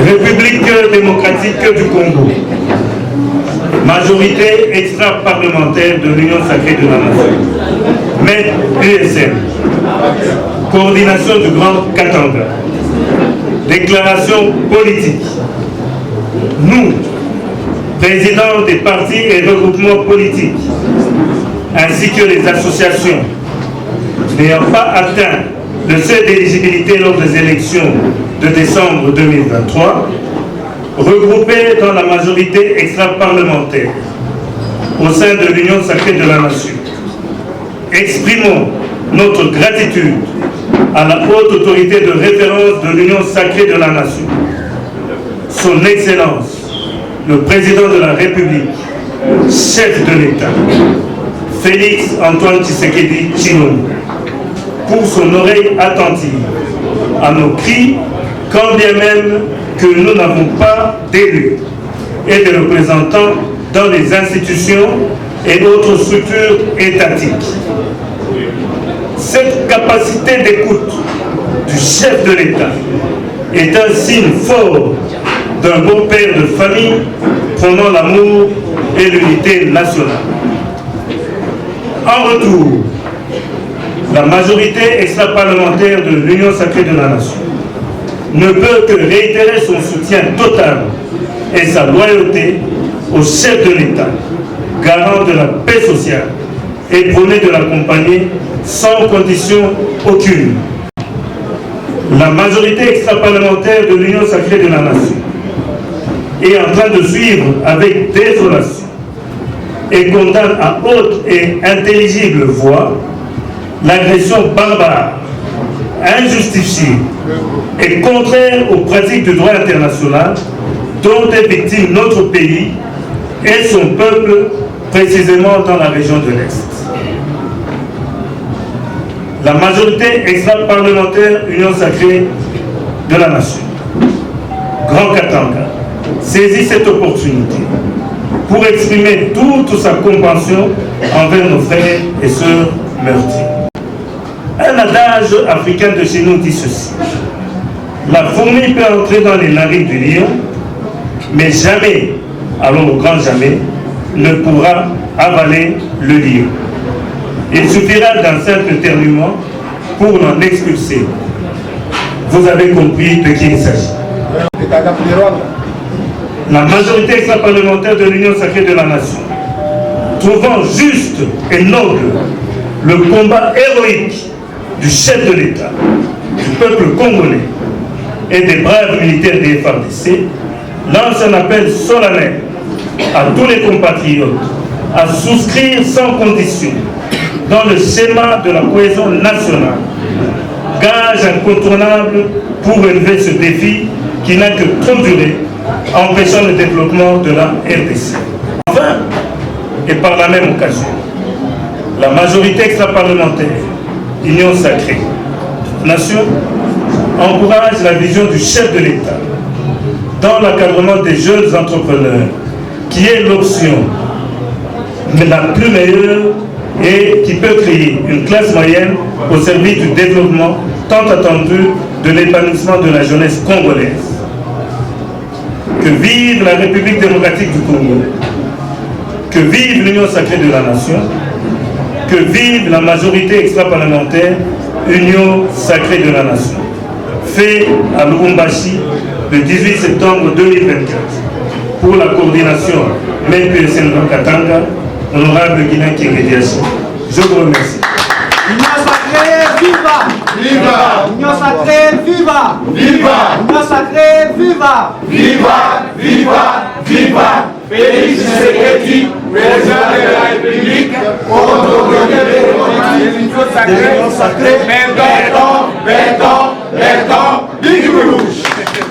République démocratique du Congo, majorité extra-parlementaire de l'Union sacrée de la Nation, MED USN, coordination du Grand Katanga, déclaration politique. Nous, présidents des partis et regroupements politiques, ainsi que les associations n'ayant pas atteint le seuil d'éligibilité lors des élections de décembre 2023, regroupés dans la majorité extra-parlementaire au sein de l'Union sacrée de la Nation, exprimons notre gratitude à la haute autorité de référence de l'Union sacrée de la Nation, son Excellence, le Président de la République, chef de l'État, Félix Antoine Tshisekedi Tshilombo, pour son oreille attentive à nos cris, quand bien même que nous n'avons pas d'élus et de représentants dans les institutions et autres structures étatiques. Cette capacité d'écoute du chef de l'État est un signe fort d'un bon père de famille prônant l'amour et l'unité nationale. En retour, la majorité extra-parlementaire de l'Union sacrée de la Nation ne peut que réitérer son soutien total et sa loyauté au chef de l'État, garant de la paix sociale, et prôner de l'accompagner sans condition aucune. La majorité extra-parlementaire de l'Union sacrée de la Nation est en train de suivre avec désolation et condamne à haute et intelligible voix l'agression barbare, injustifiée et contraire aux pratiques du droit international dont est victime notre pays et son peuple, précisément dans la région de l'Est. La majorité extra-parlementaire Union sacrée de la Nation, Grand Katanga, saisit cette opportunité pour exprimer toute sa compassion envers nos frères et sœurs meurtris. Un adage africain de chez nous dit ceci: la fourmi peut entrer dans les narines du lion, mais jamais, alors au grand jamais, ne pourra avaler le lion. Il suffira d'un simple éternuement pour l'en expulser. Vous avez compris de qui il s'agit. La majorité extra-parlementaire de l'Union sacrée de la Nation, trouvant juste et noble le combat héroïque du chef de l'État, du peuple congolais et des braves militaires des FARDC, lance un appel solennel à tous les compatriotes à souscrire sans condition dans le schéma de la cohésion nationale, gage incontournable pour relever ce défi qui n'a que trop duré, empêchant le développement de la RDC. Enfin, et par la même occasion, la majorité extra-parlementaire, Union sacrée, Nation, encourage la vision du chef de l'État dans l'encadrement des jeunes entrepreneurs, qui est l'option la plus meilleure et qui peut créer une classe moyenne au service du développement tant attendu de l'épanouissement de la jeunesse congolaise. Que vive la République démocratique du Congo, que vive l'Union sacrée de la Nation, que vive la majorité extra-parlementaire Union sacrée de la Nation. Fait à Lubumbashi le 18 septembre 2024 pour la coordination MED-USN Grand Katanga, honorable Guinan Kengediachi. Je vous remercie. Union sacrée, viva! Viva! Union sacrée, viva! Viva! Union sacrée, viva! Viva! Viva! Viva! Félix Tshisekedi, président de la République, pour l'Union sacrée,